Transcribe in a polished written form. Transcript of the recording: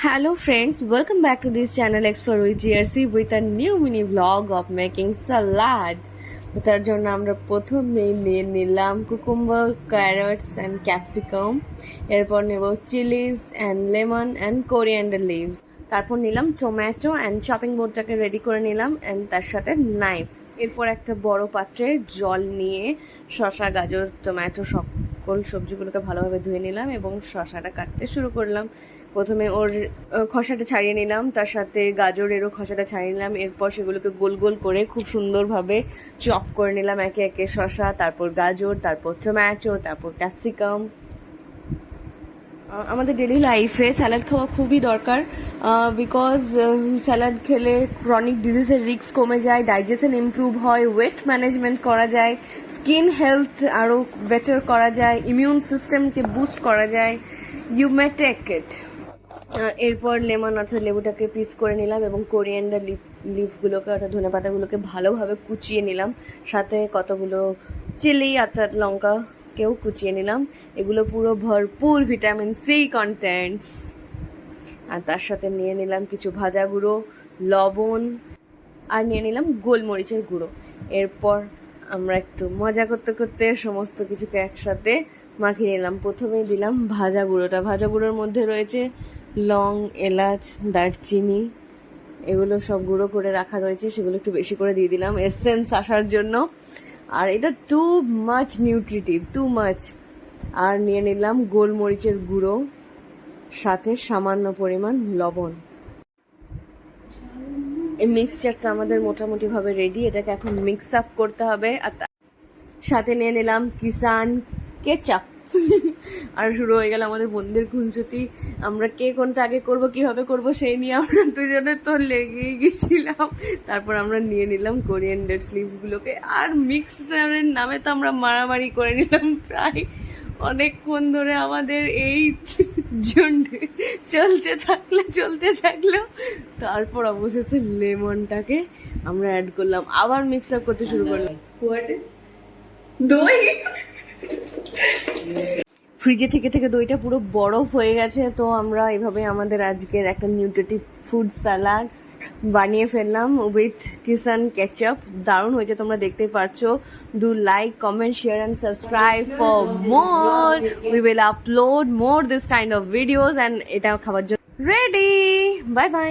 Hello friends, welcome back to this channel Explore with GRC with a new mini vlog of making salad. তার জন্য আমরা প্রথমে নিয়ে নিলাম কুকুম্বার, ক্যারটস অ্যান্ড ক্যাপসিকাম, এরপর নেব chillies and lemon and coriander leaves, তারপর নিলাম টমেটো অ্যান্ড শপিং বোর্ডটাকে রেডি করে নিলাম অ্যান্ড তার সাথে নাইফ। এরপর একটা বড় পাত্রে জল নিয়ে শসা, গাজর, টমেটো সকল সবজিগুলোকে ভালোভাবে ধুয়ে নিলাম এবং শসাটা কাটতে শুরু করলাম। প্রথমে ওর খোসাটা ছাড়িয়ে নিলাম, তার সাথে গাজরেরও খোসাটা ছাড়িয়ে নিলাম। এরপর সেগুলোকে গোল গোল করে খুব সুন্দরভাবে চপ করে নিলাম একে একে। শসা, তারপর গাজর, তারপর টমেটো, তারপর ক্যাপসিকাম। আমাদের ডেলি লাইফে স্যালাড খাওয়া খুবই দরকার, বিকজ স্যালাড খেলে ক্রনিক ডিজিজের রিস্ক কমে যায়, ডাইজেশন ইমপ্রুভ হয়, ওয়েট ম্যানেজমেন্ট করা যায়, স্কিন হেলথ আরও বেটার করা যায়, ইমিউন সিস্টেমকে বুস্ট করা যায়। You may take it. এরপর লেমন অর্থাৎ লেবুটাকে পিস করে নিলাম এবং কোরিয়ান্ডার লিফগুলোকে অর্থাৎ ধনে পাতাগুলোকে ভালোভাবে কুচিয়ে নিলাম, সাথে কতগুলো চিলি অর্থাৎ লঙ্কাকেও কুচিয়ে নিলাম। এগুলো পুরো ভরপুর ভিটামিন সি কন্টেন্টস। আর তার সাথে নিয়ে নিলাম কিছু ভাজা গুঁড়ো, লবণ, আর নিয়ে নিলাম গোলমরিচের গুঁড়ো। এরপর আমরা একটু মজা করতে করতে সমস্ত কিছুকে একসাথে মাখিয়ে নিলাম। প্রথমেই দিলাম ভাজা গুঁড়োটা। ভাজা গুঁড়োর মধ্যে রয়েছে লং, এলাচ, দারচিনি, এগুলো সব গুঁড়ো করে রাখা রয়েছে, সেগুলো একটু বেশি করে দিয়ে দিলাম এসেন্স আসার জন্য। আর এটা too much nutritive, too much. আর নিয়ে নিলাম গোলমরিচের গুঁড়ো, সাথে সামান্য পরিমাণ লবণ। এই মিক্সচারটা আমাদের মোটামুটিভাবে রেডি। এটাকে এখন মিক্স আপ করতে হবে। আর সাথে নিয়ে নিলাম কিষান কেচাপ। আর শুরু হয়ে গেল আমাদের বন্ধুদের খুনসুটি। আমরা কে কোনটা আগে করব, কিভাবে করব সেই নিয়ে আমরা দুজনে তো লেগেই গেছিলাম। তারপর আমরা নিয়ে নিলাম কোরিয়ান্ডার স্লিভসগুলোকে, আর মিক্সচারের নামে তো আমরা মারামারি করে নিলাম প্রায় অনেকক্ষণ ধরে। আমাদের এই জন্যে চলতে থাকলো। তারপর অবশেষে লেমনটাকে আমরা অ্যাড করলাম, আবার মিক্স আপ করতে শুরু করলাম। দই ফ্রিজে থেকে দইটা পুরো বরফ হয়ে গেছে। তো আমরা এভাবে আমাদের আজকের একটা নিউট্রিটিভ ফুড স্যালাড বানিয়ে ফেললাম উইথ কিষান কেচাপ। দারুণ হয়েছে, তোমরা দেখতেই পারছো। Do like, comment, share and subscribe for more. We will upload more this kind of videos and এটা খাবার জন্য রেডি। Bye bye.